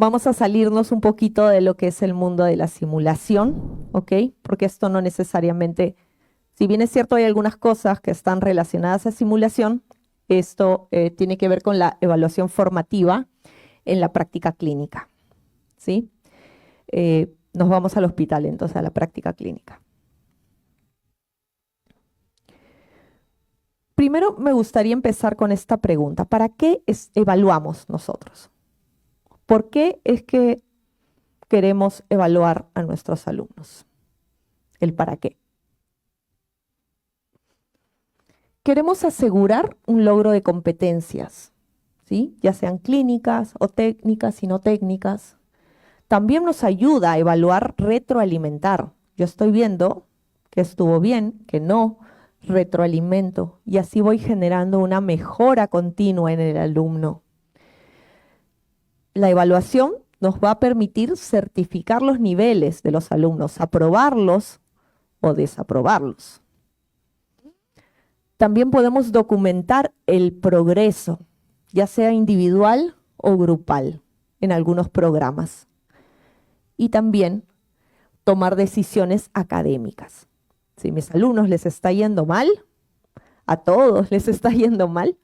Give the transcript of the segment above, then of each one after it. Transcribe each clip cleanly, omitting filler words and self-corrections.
vamos a salirnos un poquito de lo que es el mundo de la simulación, ¿ok? Porque esto no necesariamente, si bien es cierto hay algunas cosas que están relacionadas a simulación, esto tiene que ver con la evaluación formativa en la práctica clínica, ¿sí? Nos vamos al hospital entonces a la práctica clínica. Primero me gustaría empezar con esta pregunta. ¿Para qué evaluamos nosotros? ¿Por qué es que queremos evaluar a nuestros alumnos? El para qué. Queremos asegurar un logro de competencias, ¿sí? Ya sean clínicas o técnicas y no técnicas. También nos ayuda a evaluar, retroalimentar. Yo estoy viendo que estuvo bien, que no, retroalimento y así voy generando una mejora continua en el alumno. La evaluación nos va a permitir certificar los niveles de los alumnos, aprobarlos o desaprobarlos. También podemos documentar el progreso, ya sea individual o grupal, en algunos programas. Y también tomar decisiones académicas. Si a mis alumnos les está yendo mal, a todos les está yendo mal,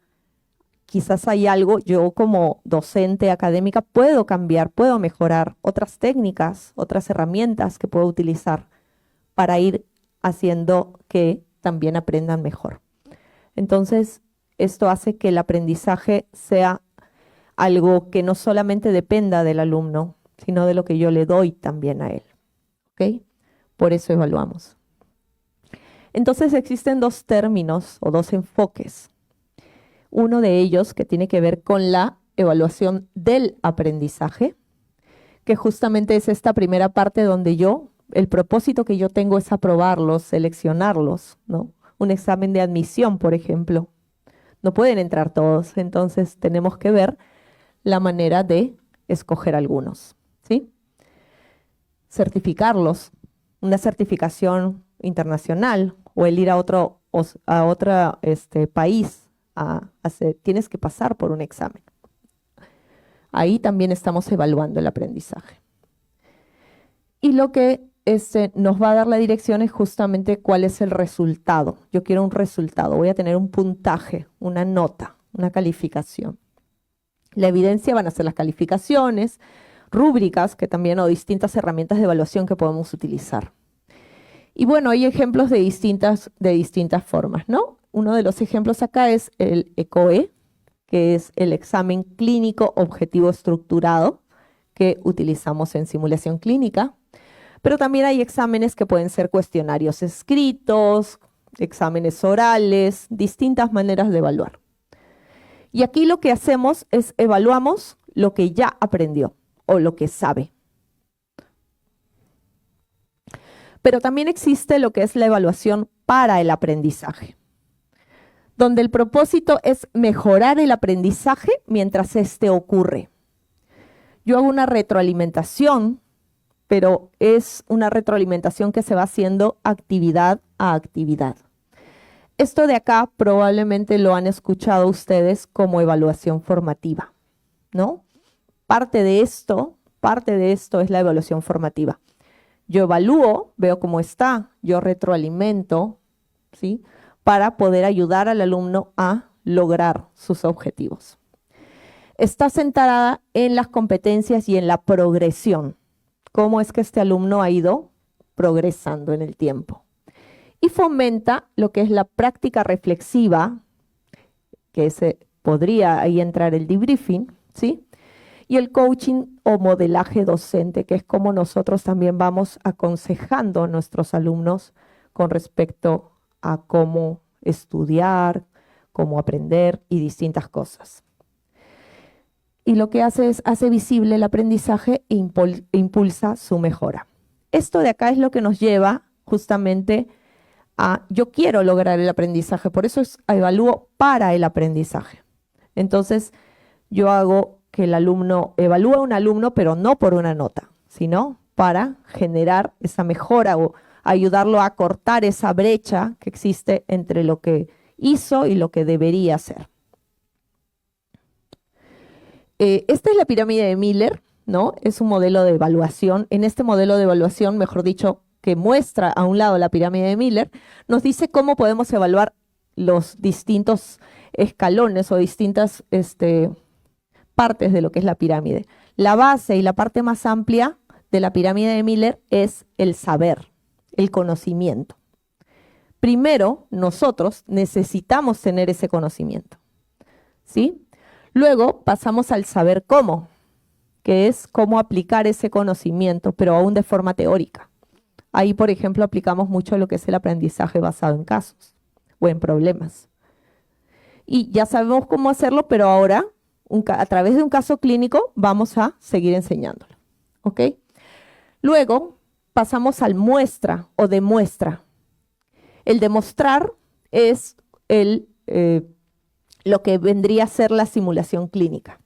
quizás hay algo, yo como docente académica puedo cambiar, puedo mejorar otras técnicas, otras herramientas que puedo utilizar para ir haciendo que también aprendan mejor. Entonces, esto hace que el aprendizaje sea algo que no solamente dependa del alumno, sino de lo que yo le doy también a él. ¿Ok? Por eso evaluamos. Entonces existen dos términos o dos enfoques. Uno de ellos que tiene que ver con la evaluación del aprendizaje, que justamente es esta primera parte donde el propósito que yo tengo es aprobarlos, seleccionarlos, ¿no? Un examen de admisión, por ejemplo. No pueden entrar todos, entonces tenemos que ver la manera de escoger algunos, ¿sí? Certificarlos, una certificación internacional o el ir a otro país, tienes que pasar por un examen. Ahí también estamos evaluando el aprendizaje. Y lo que nos va a dar la dirección es justamente cuál es el resultado. Yo quiero un resultado, voy a tener un puntaje, una nota, una calificación. La evidencia van a ser las calificaciones, rúbricas, que también, o distintas herramientas de evaluación que podemos utilizar. Y bueno, hay ejemplos de distintas formas, ¿no? Uno de los ejemplos acá es el ECOE, que es el examen clínico objetivo estructurado que utilizamos en simulación clínica. Pero también hay exámenes que pueden ser cuestionarios escritos, exámenes orales, distintas maneras de evaluar. Y aquí lo que hacemos es evaluamos lo que ya aprendió o lo que sabe. Pero también existe lo que es la evaluación para el aprendizaje, donde el propósito es mejorar el aprendizaje mientras este ocurre. Yo hago una retroalimentación, pero es una retroalimentación que se va haciendo actividad a actividad. Esto de acá probablemente lo han escuchado ustedes como evaluación formativa, ¿no? Parte de esto es la evaluación formativa. Yo evalúo, veo cómo está, yo retroalimento, ¿sí? Para poder ayudar al alumno a lograr sus objetivos. Está centrada en las competencias y en la progresión. Cómo es que este alumno ha ido progresando en el tiempo. Y fomenta lo que es la práctica reflexiva, que podría ahí entrar el debriefing, ¿sí? Y el coaching o modelaje docente, que es como nosotros también vamos aconsejando a nuestros alumnos con respecto a cómo estudiar, cómo aprender y distintas cosas. Y lo que hace es, hace visible el aprendizaje e impulsa su mejora. Esto de acá es lo que nos lleva justamente a, yo quiero lograr el aprendizaje, por eso evalúo para el aprendizaje. Entonces, yo hago que el alumno, evalúa a un alumno, pero no por una nota, sino para generar esa mejora o ayudarlo a cortar esa brecha que existe entre lo que hizo y lo que debería hacer. Esta es la pirámide de Miller, ¿no? Es un modelo de evaluación. En este modelo de evaluación, mejor dicho, que muestra a un lado la pirámide de Miller, nos dice cómo podemos evaluar los distintos escalones o distintas partes de lo que es la pirámide. La base y la parte más amplia de la pirámide de Miller es el saber, el conocimiento. Primero, nosotros necesitamos tener ese conocimiento, ¿sí? Luego pasamos al saber cómo, que es cómo aplicar ese conocimiento, pero aún de forma teórica. Ahí, por ejemplo, aplicamos mucho lo que es el aprendizaje basado en casos o en problemas. Y ya sabemos cómo hacerlo, pero ahora, a través de un caso clínico, vamos a seguir enseñándolo, ¿ok? Luego, pasamos al muestra o demuestra. El demostrar es lo que vendría a ser la simulación clínica.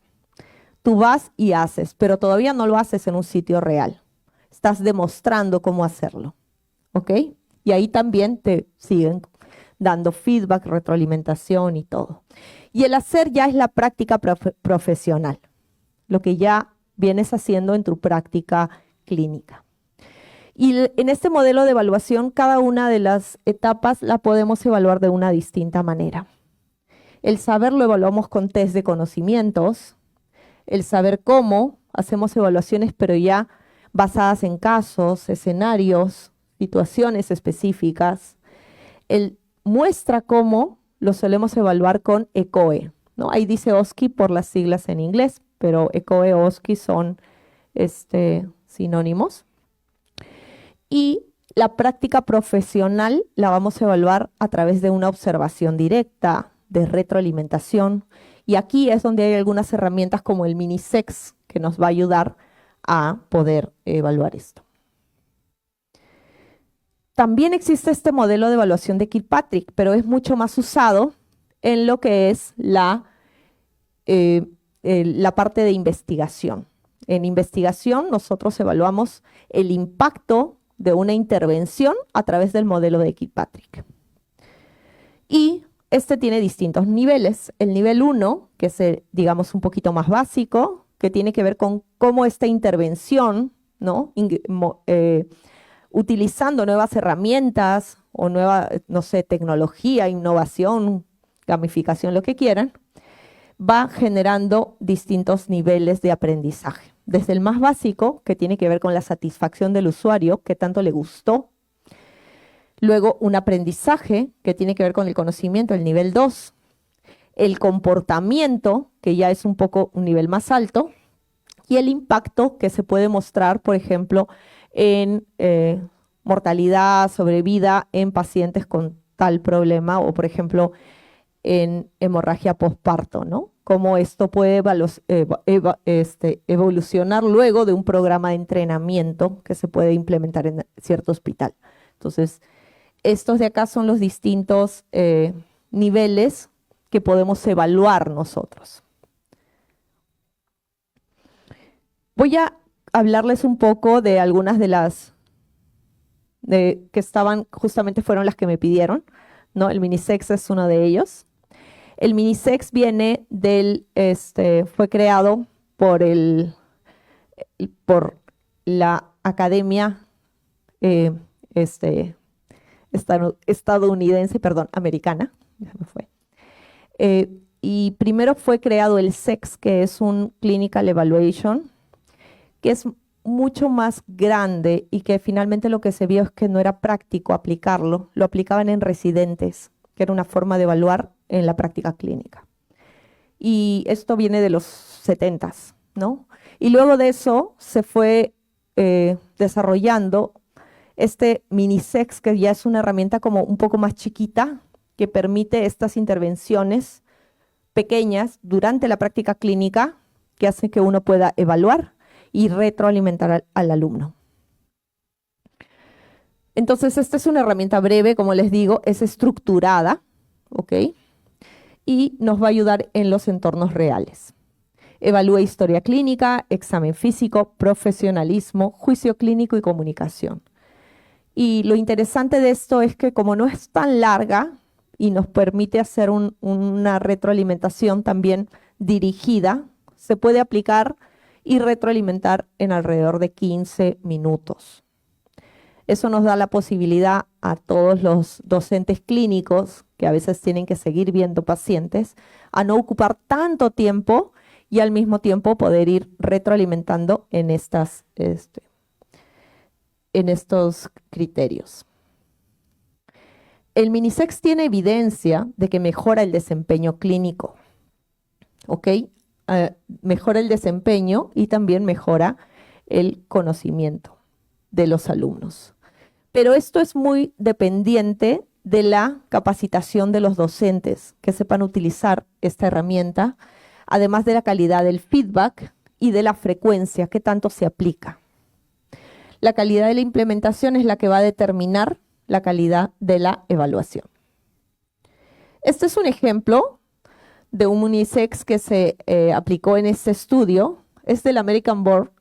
Tú vas y haces, pero todavía no lo haces en un sitio real. Estás demostrando cómo hacerlo, ¿ok? Y ahí también te siguen dando feedback, retroalimentación y todo. Y el hacer ya es la práctica profesional, lo que ya vienes haciendo en tu práctica clínica. Y en este modelo de evaluación, cada una de las etapas la podemos evaluar de una distinta manera. El saber lo evaluamos con test de conocimientos. El saber cómo, hacemos evaluaciones, pero ya basadas en casos, escenarios, situaciones específicas. El muestra cómo lo solemos evaluar con ECOE, ¿no? Ahí dice OSCE por las siglas en inglés, pero ECOE o OSCE son sinónimos. Y la práctica profesional la vamos a evaluar a través de una observación directa, de retroalimentación. Y aquí es donde hay algunas herramientas como el Minisex que nos va a ayudar a poder evaluar esto. También existe este modelo de evaluación de Kilpatrick, pero es mucho más usado en lo que es la parte de investigación. En investigación nosotros evaluamos el impacto de una intervención a través del modelo de Kilpatrick. Y este tiene distintos niveles. El nivel 1, que es, digamos, un poquito más básico, que tiene que ver con cómo esta intervención, ¿no? Utilizando nuevas herramientas o nueva, no sé, tecnología, innovación, gamificación, lo que quieran, va generando distintos niveles de aprendizaje. Desde el más básico, que tiene que ver con la satisfacción del usuario, que tanto le gustó. Luego, un aprendizaje, que tiene que ver con el conocimiento, el nivel 2. El comportamiento, que ya es un poco un nivel más alto. Y el impacto, que se puede mostrar, por ejemplo, en mortalidad, sobrevida en pacientes con tal problema, o por ejemplo, en hemorragia postparto, ¿no? Cómo esto puede evolucionar luego de un programa de entrenamiento que se puede implementar en cierto hospital. Entonces, estos de acá son los distintos niveles que podemos evaluar nosotros. Voy a hablarles un poco de algunas de las que estaban, justamente fueron las que me pidieron, ¿no? El Minisex es uno de ellos. El Minisex viene fue creado por la academia estadounidense, perdón, americana, ya me fue. Y primero fue creado el SEX, que es un Clinical Evaluation, que es mucho más grande y que finalmente lo que se vio es que no era práctico aplicarlo, lo aplicaban en residentes, que era una forma de evaluar en la práctica clínica. Y esto viene de los 70s, ¿no? Y luego de eso se fue desarrollando este Minisex, que ya es una herramienta como un poco más chiquita, que permite estas intervenciones pequeñas durante la práctica clínica, que hace que uno pueda evaluar y retroalimentar al alumno. Entonces, esta es una herramienta breve, como les digo, es estructurada, ¿ok? Y nos va a ayudar en los entornos reales. Evalúa historia clínica, examen físico, profesionalismo, juicio clínico y comunicación. Y lo interesante de esto es que como no es tan larga y nos permite hacer una retroalimentación también dirigida, se puede aplicar y retroalimentar en alrededor de 15 minutos. Eso nos da la posibilidad a todos los docentes clínicos que a veces tienen que seguir viendo pacientes a no ocupar tanto tiempo y al mismo tiempo poder ir retroalimentando en estos criterios. El Minisex tiene evidencia de que mejora el desempeño clínico, ¿ok? Mejora el desempeño y también mejora el conocimiento de los alumnos. Pero esto es muy dependiente de la capacitación de los docentes que sepan utilizar esta herramienta, además de la calidad del feedback y de la frecuencia que tanto se aplica. La calidad de la implementación es la que va a determinar la calidad de la evaluación. Este es un ejemplo de un Minisex que se aplicó en este estudio. Es del American Board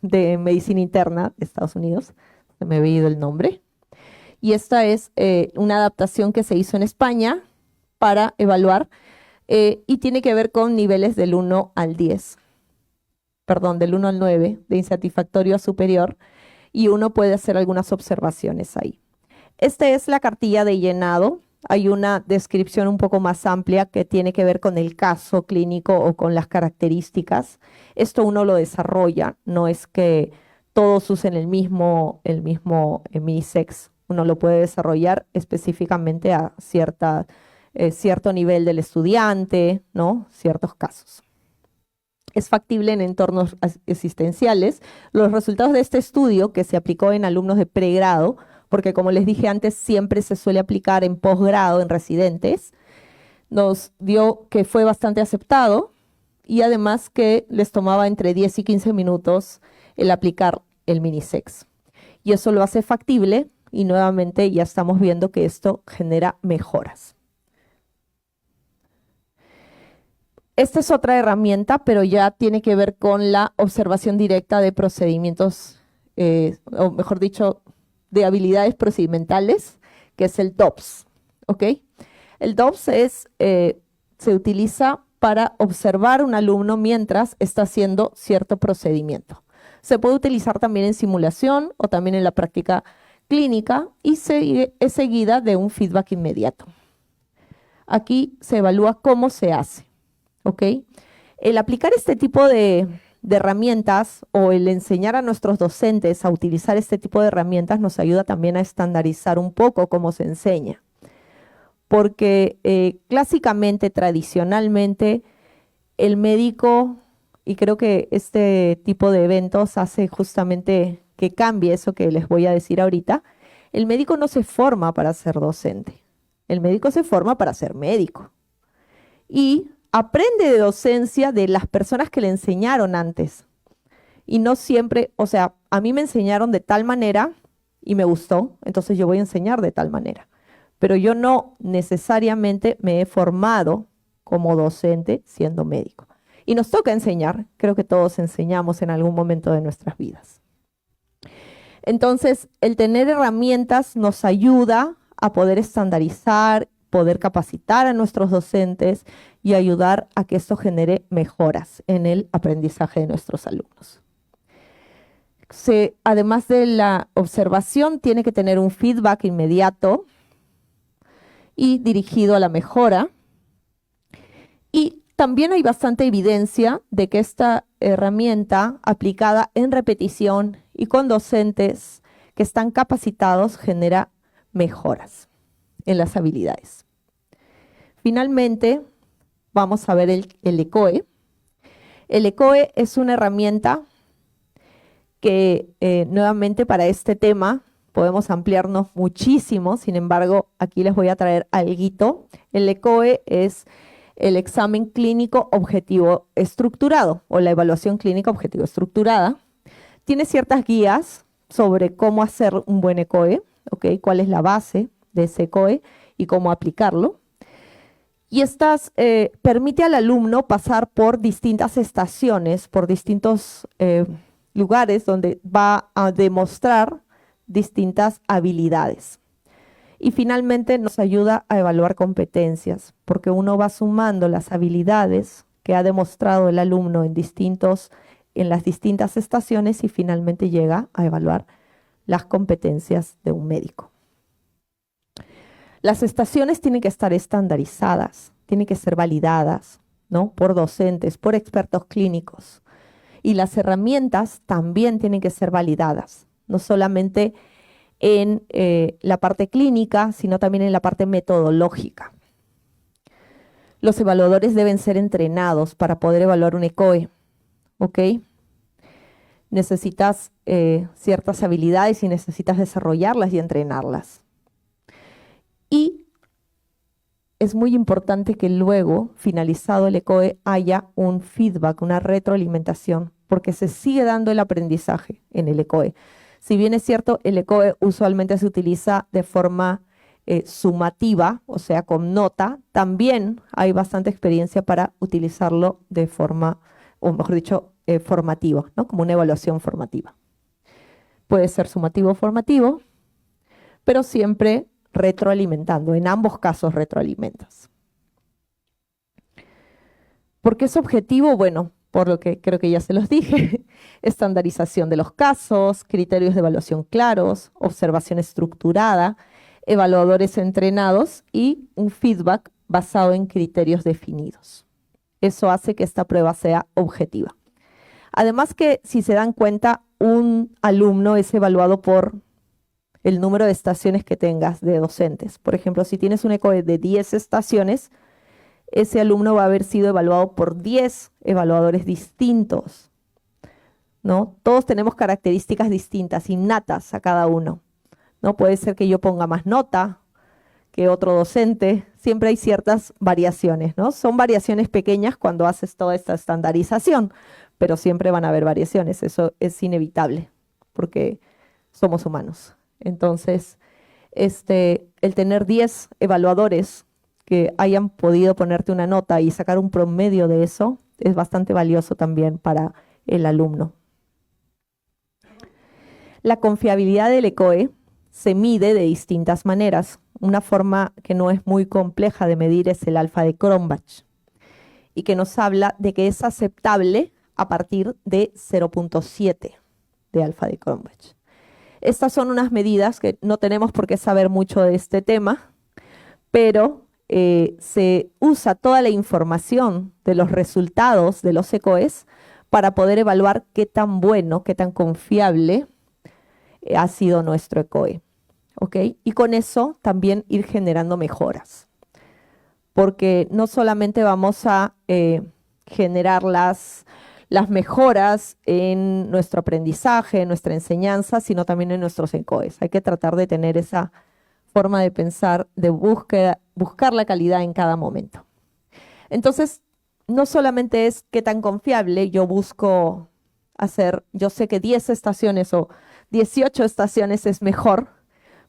de Medicina Interna de Estados Unidos. Se me había ido el nombre. Y esta es una adaptación que se hizo en España para evaluar y tiene que ver con niveles del 1 al 10. Perdón, del 1 al 9, de insatisfactorio a superior. Y uno puede hacer algunas observaciones ahí. Esta es la cartilla de llenado. Hay una descripción un poco más amplia que tiene que ver con el caso clínico o con las características. Esto uno lo desarrolla, no es que todos usen el mismo Minisex. Uno lo puede desarrollar específicamente a cierto nivel del estudiante, ¿no? Ciertos casos. Es factible en entornos existenciales. Los resultados de este estudio, que se aplicó en alumnos de pregrado, porque como les dije antes, siempre se suele aplicar en posgrado, en residentes, nos dio que fue bastante aceptado y además que les tomaba entre 10 y 15 minutos el aplicar el Minisex. Y eso lo hace factible y nuevamente ya estamos viendo que esto genera mejoras. Esta es otra herramienta, pero ya tiene que ver con la observación directa de procedimientos, o mejor dicho, de habilidades procedimentales, que es el DOPS, ¿ok? El DOPS se utiliza para observar un alumno mientras está haciendo cierto procedimiento. Se puede utilizar también en simulación o también en la práctica clínica y es seguida de un feedback inmediato. Aquí se evalúa cómo se hace, ¿ok? El aplicar este tipo de herramientas o el enseñar a nuestros docentes a utilizar este tipo de herramientas nos ayuda también a estandarizar un poco cómo se enseña. Porque clásicamente, tradicionalmente, el médico, y creo que este tipo de eventos hace justamente que cambie eso que les voy a decir ahorita, el médico no se forma para ser docente, el médico se forma para ser médico. Y aprende de docencia de las personas que le enseñaron antes. Y no siempre, o sea, a mí me enseñaron de tal manera y me gustó, entonces yo voy a enseñar de tal manera. Pero yo no necesariamente me he formado como docente siendo médico. Y nos toca enseñar, creo que todos enseñamos en algún momento de nuestras vidas. Entonces, el tener herramientas nos ayuda a poder estandarizar, poder capacitar a nuestros docentes y ayudar a que esto genere mejoras en el aprendizaje de nuestros alumnos. Además de la observación, tiene que tener un feedback inmediato y dirigido a la mejora. Y también hay bastante evidencia de que esta herramienta aplicada en repetición y con docentes que están capacitados genera mejoras en las habilidades. Finalmente, vamos a ver el ECOE. El ECOE es una herramienta que nuevamente para este tema podemos ampliarnos muchísimo, sin embargo, aquí les voy a traer algo. El ECOE es el examen clínico objetivo estructurado o la evaluación clínica objetivo estructurada. Tiene ciertas guías sobre cómo hacer un buen ECOE, ¿okay? Cuál es la base de ese ECOE y cómo aplicarlo. Y estas permite al alumno pasar por distintas estaciones, por distintos lugares donde va a demostrar distintas habilidades. Y finalmente nos ayuda a evaluar competencias, porque uno va sumando las habilidades que ha demostrado el alumno en distintos en las distintas estaciones y finalmente llega a evaluar las competencias de un médico. Las estaciones tienen que estar estandarizadas, tienen que ser validadas, ¿no? Por docentes, por expertos clínicos. Y las herramientas también tienen que ser validadas, no solamente en la parte clínica, sino también en la parte metodológica. Los evaluadores deben ser entrenados para poder evaluar un ECOE, ¿ok? Necesitas ciertas habilidades y necesitas desarrollarlas y entrenarlas. Y es muy importante que luego, finalizado el ECOE, haya un feedback, una retroalimentación, porque se sigue dando el aprendizaje en el ECOE. Si bien es cierto, el ECOE usualmente se utiliza de forma sumativa, o sea, con nota, también hay bastante experiencia para utilizarlo de forma, o mejor dicho, formativa, ¿no? Como una evaluación formativa. Puede ser sumativo o formativo, pero siempre retroalimentando. En ambos casos retroalimentas. ¿Por qué es objetivo? Bueno, por lo que creo que ya se los dije, estandarización de los casos, criterios de evaluación claros, observación estructurada, evaluadores entrenados y un feedback basado en criterios definidos. Eso hace que esta prueba sea objetiva. Además que, si se dan cuenta, un alumno es evaluado por el número de estaciones que tengas de docentes. Por ejemplo, si tienes un ECOE de 10 estaciones, ese alumno va a haber sido evaluado por 10 evaluadores distintos, ¿no? Todos tenemos características distintas, innatas a cada uno, ¿no? Puede ser que yo ponga más nota que otro docente, siempre hay ciertas variaciones, ¿no? Son variaciones pequeñas cuando haces toda esta estandarización, pero siempre van a haber variaciones, eso es inevitable, porque somos humanos. Entonces, el tener 10 evaluadores que hayan podido ponerte una nota y sacar un promedio de eso es bastante valioso también para el alumno. La confiabilidad del ECOE se mide de distintas maneras. Una forma que no es muy compleja de medir es el alfa de Cronbach y que nos habla de que es aceptable a partir de 0.7 de alfa de Cronbach. Estas son unas medidas que no tenemos por qué saber mucho de este tema, pero se usa toda la información de los resultados de los ECOEs para poder evaluar qué tan bueno, qué tan confiable ha sido nuestro ECOE. ¿Ok? Y con eso también ir generando mejoras. Porque no solamente vamos a generar las mejoras en nuestro aprendizaje, en nuestra enseñanza, sino también en nuestros ECOEs. Hay que tratar de tener esa forma de pensar, de buscar la calidad en cada momento. Entonces, no solamente es qué tan confiable yo busco hacer, yo sé que 10 estaciones o 18 estaciones es mejor,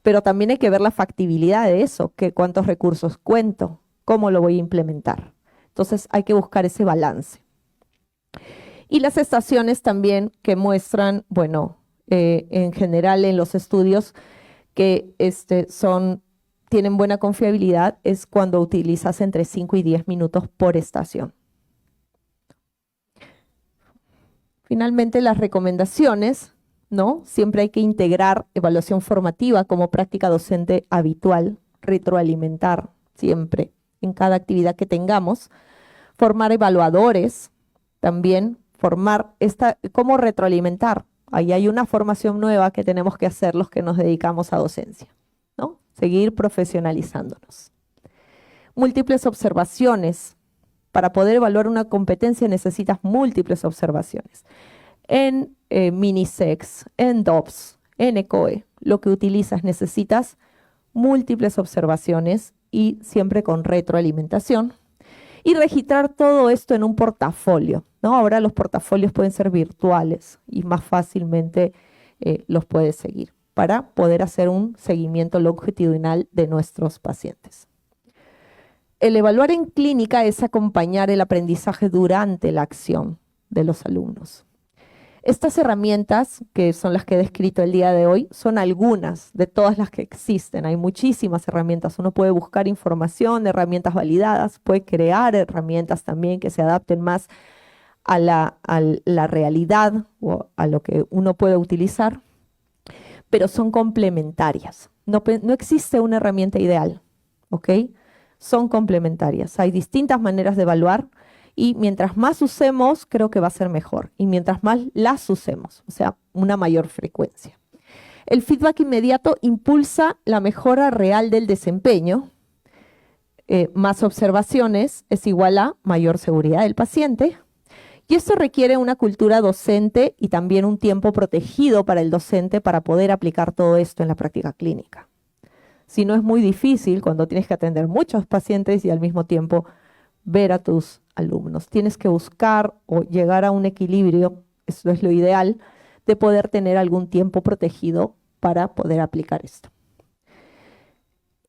pero también hay que ver la factibilidad de eso, que cuántos recursos cuento, cómo lo voy a implementar. Entonces, hay que buscar ese balance. Y las estaciones también que muestran, bueno, en general en los estudios que tienen buena confiabilidad es cuando utilizas entre 5 y 10 minutos por estación. Finalmente, las recomendaciones, ¿no? Siempre hay que integrar evaluación formativa como práctica docente habitual, retroalimentar siempre en cada actividad que tengamos, formar evaluadores, también formar cómo retroalimentar. Ahí hay una formación nueva que tenemos que hacer los que nos dedicamos a docencia, ¿no? Seguir profesionalizándonos. Múltiples observaciones. Para poder evaluar una competencia necesitas múltiples observaciones. En Minisex, en DOPS, en ECOE, lo que utilizas necesitas múltiples observaciones y siempre con retroalimentación. Y registrar todo esto en un portafolio, ¿no? Ahora los portafolios pueden ser virtuales y más fácilmente los puedes seguir para poder hacer un seguimiento longitudinal de nuestros pacientes. El evaluar en clínica es acompañar el aprendizaje durante la acción de los alumnos. Estas herramientas, que son las que he descrito el día de hoy, son algunas de todas las que existen. Hay muchísimas herramientas. Uno puede buscar información, herramientas validadas, puede crear herramientas también que se adapten más a la realidad o a lo que uno puede utilizar, pero son complementarias. No existe una herramienta ideal, ¿ok? Son complementarias. Hay distintas maneras de evaluar y mientras más usemos, creo que va a ser mejor. Y mientras más las usemos, o sea, una mayor frecuencia. El feedback inmediato impulsa la mejora real del desempeño. Más observaciones es igual a mayor seguridad del paciente. Y esto requiere una cultura docente y también un tiempo protegido para el docente para poder aplicar todo esto en la práctica clínica. Si no, es muy difícil cuando tienes que atender muchos pacientes y al mismo tiempo ver a tus alumnos. Tienes que buscar o llegar a un equilibrio, eso es lo ideal, de poder tener algún tiempo protegido para poder aplicar esto.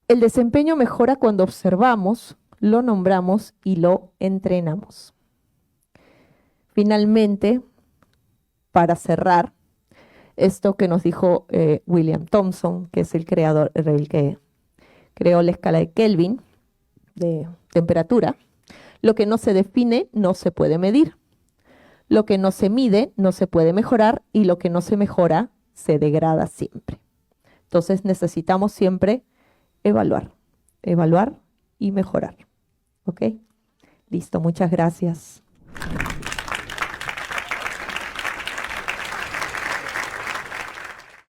El desempeño mejora cuando observamos, lo nombramos y lo entrenamos. Finalmente, para cerrar, esto que nos dijo William Thomson, que es el que creó la escala de Kelvin de temperatura: lo que no se define no se puede medir, lo que no se mide no se puede mejorar y lo que no se mejora se degrada siempre. Entonces necesitamos siempre evaluar y mejorar. ¿Ok? Listo, muchas gracias.